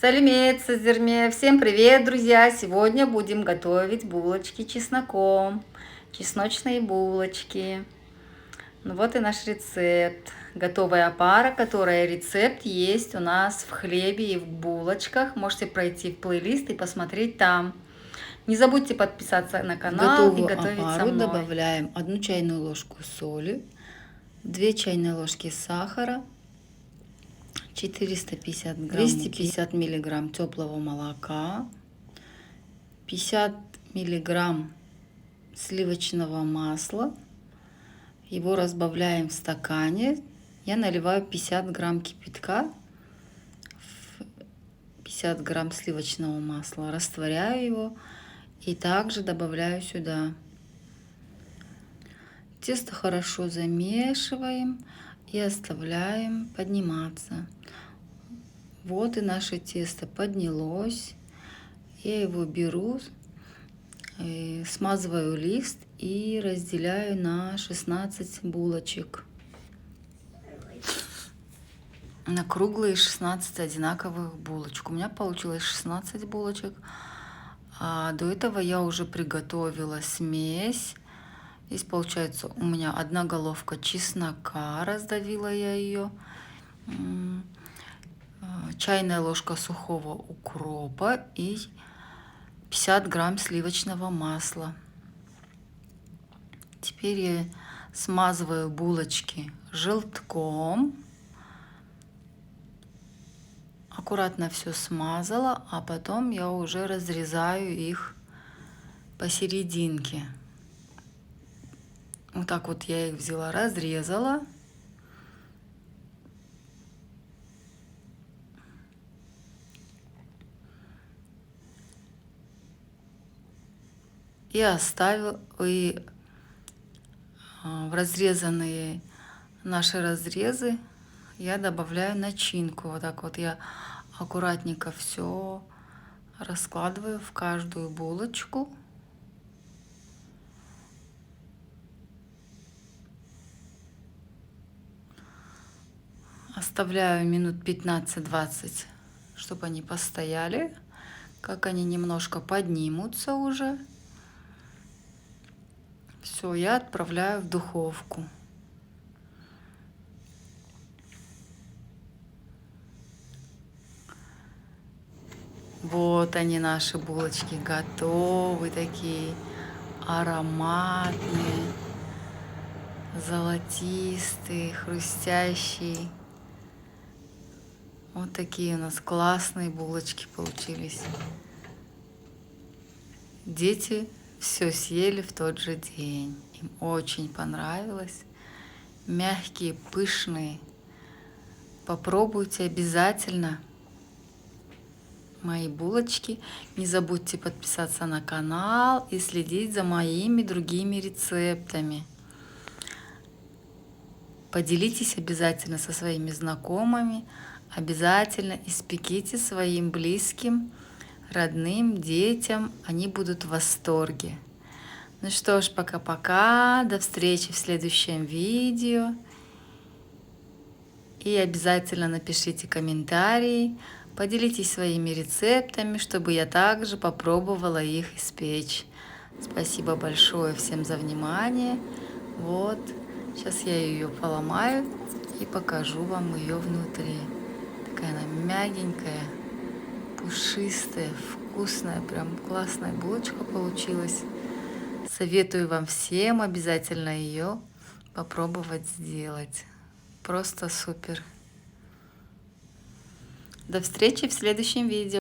Салимет, Сазерме. Всем привет, друзья! Сегодня будем готовить булочки чесноком. Чесночные булочки. Ну вот и наш рецепт. Готовая опара, которая рецепт есть у нас в хлебе и в булочках. Можете пройти в плейлист и посмотреть там. Не забудьте подписаться на В канал и готовую готовить со опару мной. добавляем 1 чайную ложку соли, 2 чайные ложки сахара, 450 грамм 250 миллиграмм теплого молока, 50 миллиграмм сливочного масла. Его разбавляем в стакане. Я наливаю 50 грамм кипятка в 50 грамм сливочного масла, растворяю его и также добавляю сюда. Тесто хорошо замешиваем и оставляем подниматься. Вот и наше тесто поднялось. Я его беру, смазываю лист и разделяю на 16 булочек. На круглые 16 одинаковых булочек. У меня получилось 16 булочек. А до этого я уже приготовила смесь. Здесь получается у меня 1 головка чеснока, раздавила я ее, чайная ложка сухого укропа и 50 грамм сливочного масла. Теперь я смазываю булочки желтком. Аккуратно все смазала, а потом я уже разрезаю их посерединке. Вот так вот я их взяла, разрезала. И оставила, и в разрезанные наши разрезы я добавляю начинку. Вот так вот я аккуратненько все раскладываю в каждую булочку. Оставляю минут 15-20, чтобы они постояли. Как они немножко поднимутся уже. Все, я отправляю в духовку. Вот они, наши булочки, готовы, такие ароматные, золотистые, хрустящие. Вот такие у нас классные булочки получились. Дети все съели в тот же день. Им очень понравилось. Мягкие, пышные. Попробуйте обязательно мои булочки. Не забудьте подписаться на канал и следить за моими другими рецептами. Поделитесь обязательно со своими знакомыми. Обязательно испеките своим близким, родным, детям. Они будут в восторге. Ну что ж, пока-пока. До встречи в следующем видео. И обязательно напишите комментарии. Поделитесь своими рецептами, чтобы я также попробовала их испечь. Спасибо большое всем за внимание. Вот, сейчас я ее поломаю и покажу вам ее внутри. Такая она мягенькая, пушистая, вкусная, прям классная булочка получилась. Советую вам всем обязательно ее попробовать сделать. Просто супер. До встречи в следующем видео.